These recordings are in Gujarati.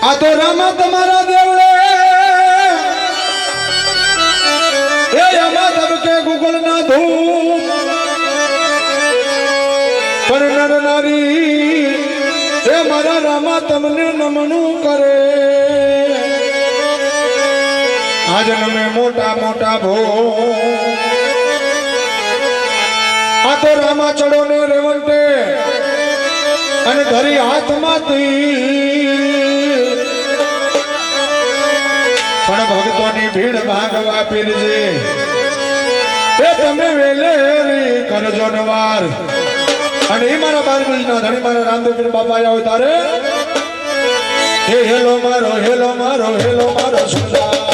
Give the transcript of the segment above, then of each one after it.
આ તો રામા તમારા દેવળે એ આમાં તબકે ગુગલ ના ધૂમ પણ નર નારી એ મારા રામા તમને નમણું કરે આજ નમે મોટા મોટા ભો આ તો રામા ચડો ને રેવંટે અને ધરી હાથમાંથી પણ ભક્તોની ભીડ ભાગવા પીરજે એ તમે વેલેરી કરજો નવાર અને એ મારા બારબીજના ધણી મારા રામદેવ બાપા આવ્યો તારે હે હેલો મારો હેલો મારો હેલો મારો સુંદા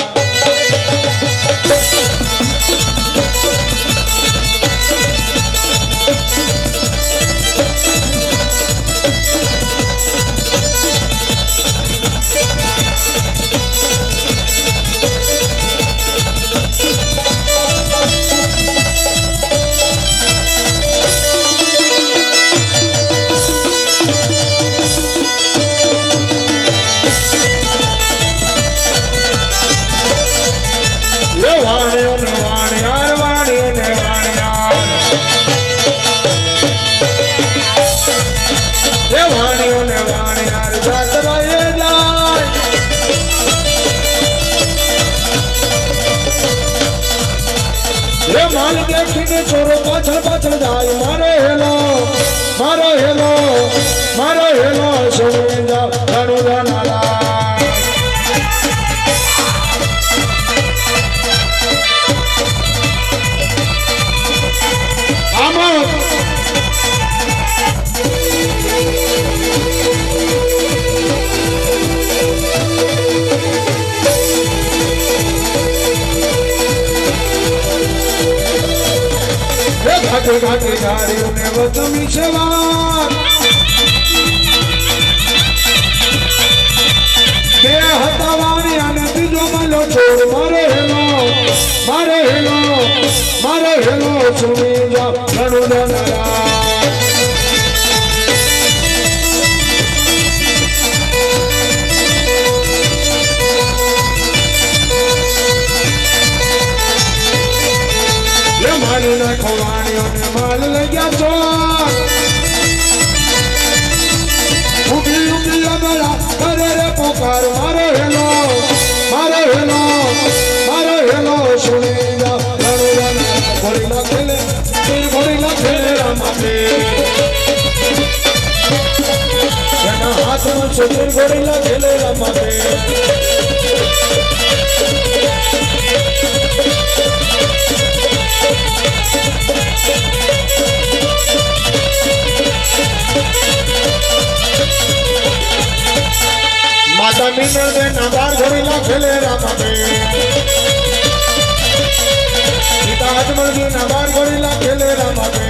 માલ દેખીને ચોરો પાછળ પાછળ જાય મારો હેલો મારો હેલો મારો હેલો સોવિંદા રણુદા નાલા આમાં ઘાटे ઘાटे ધાર્યું ને વતમી સવાર બે હતા વાણી અને બીજો માલો છોડ મારે હેલો મારે હેલો મારે હેલો સુની જા રણુદા નારા મારી નાખો વાણીઓને માલ લઈ ગયા છો ઉભી ઉભી અબળા કરે રે પોકાર મારો હેલો મારો હેલો મારો હેલો સુની જા રણુદા ઘોડીલા ખેલે ઘોડીલા ખેલે રામાપે એના હાથમાં સુધીર ઘોડીલા ખેલે રામાપે माता मीनर दे नाबार घोड़ीला खेले रामापे सीता अजमल जी नाबार घोड़ीला खेले रामापे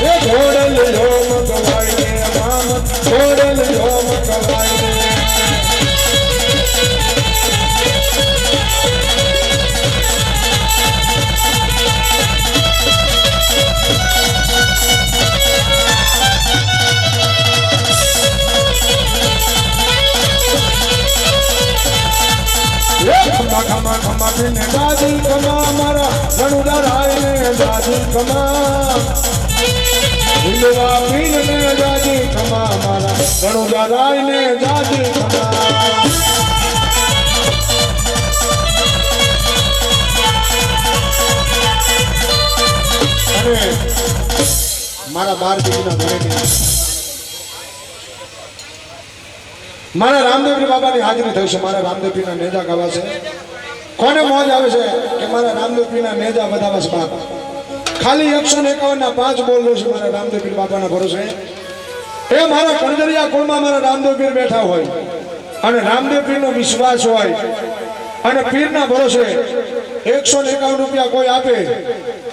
ए घोड़ल लो मगवाई ने राम घोड़ल लो मगवाई ने खमा खमा ने दादी खमा मारा रणुदा राय ने दादी खमा हिलवा पीन ने दादी खमा मारा रणुदा राय ने दादी खमा अरे मारा बार बीना धरे मारा रामदेव बाबा ની હાજરી થઈ છે મારા રામદેવ પીના નેજા ગાવા છે કોને મોજ આવે છે કે મારા રામદેવ પીના નેજા બધાવા છે બાપ ખાલી 151 ના 5 બોલ દઉં છું મારા રામદેવ પીર બાપાના ભરોસે એ મારા કંદરિયા કુળમાં મારા રામદેવ પીર બેઠા હોય અને રામદેવ પીરનો વિશ્વાસ હોય અને પીરના ભરોસે 151 રૂપિયા કોઈ આપે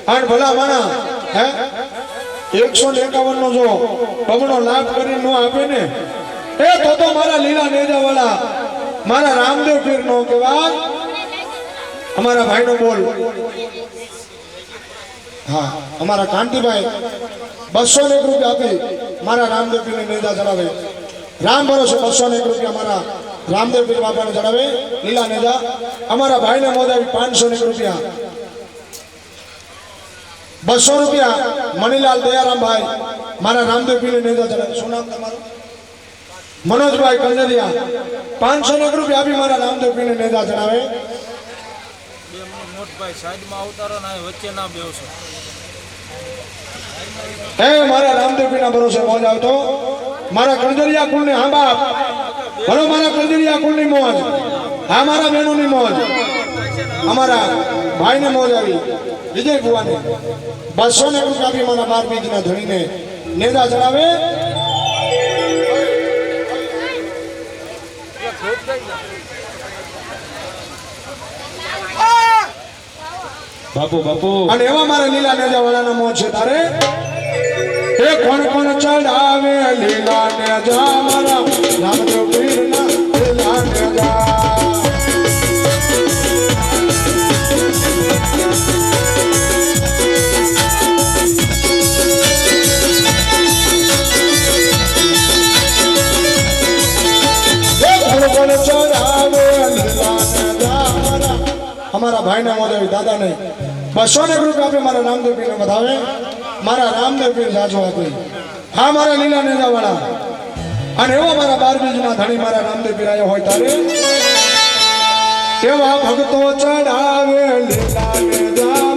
અને ભલા માણા હે 151 નો જો બમણો લાભ કરી નો આપે ને ए तो मारा लीला नेजा वाला मारा रामदेव पीर नो के बाद हमारा भाई नो बोल हाँ हमारा कांति भाई 201 रुपया आपी मारा रामदेव पीर ने नेजा चढ़ावे રામ ભરોસે 201 રૂપિયા મારા રામદેવ પીર બાપાને જણાવે લીલા નેજા અમારા ભાઈને મોજ આવી 501 રૂપિયા 200 રૂપિયા મણીલાલ દયારામભાઈ મારા રામદેવ પીર નેજા જણાવે શું નામ તમારું મનોજભાઈ કંજરિયા 501 રૂપિયા આપી મારા રામદેવ પીર નેજા જણાવે મોટભાઈ સાઈડમાં ઉતારો ને વચ્ચે ના બેસો હે મારા રામદેવ પીરના ભરોસે મોજ આવતો મારા કંજરિયા કુળની હા બાપ ભલો મારા કંજરિયા કુળની મોજ હા મારા બહેનોની મોજ અમારા ભાઈને મોજ આવી વિજય ભુવાની 201 રૂપિયા આપી મારા 12 બીજના ધણીને નેજા ચડાવે બાપુ બાપુ અને એવા મારા લીલા નેજા વાળાના મોજ છે તારે એ કોણ કોણ ચડાવે લીલા નેજા મારા રામદેવ પીરના લીલા નેજા અમારા ભાઈને મોજ આવી દાદા નહીં 201 રૂપિયા આપે મારા રામદેવ પીરને વધાવે મારા રામદેવ પીર જાજો આપી હા મારા લીલા નેજા વાળા અને એવો મારા 12 બીજના ધણી મારા રામદેવ પીર આયો હોય તારે એવા ભક્તો ચડાવે લીલા નેજા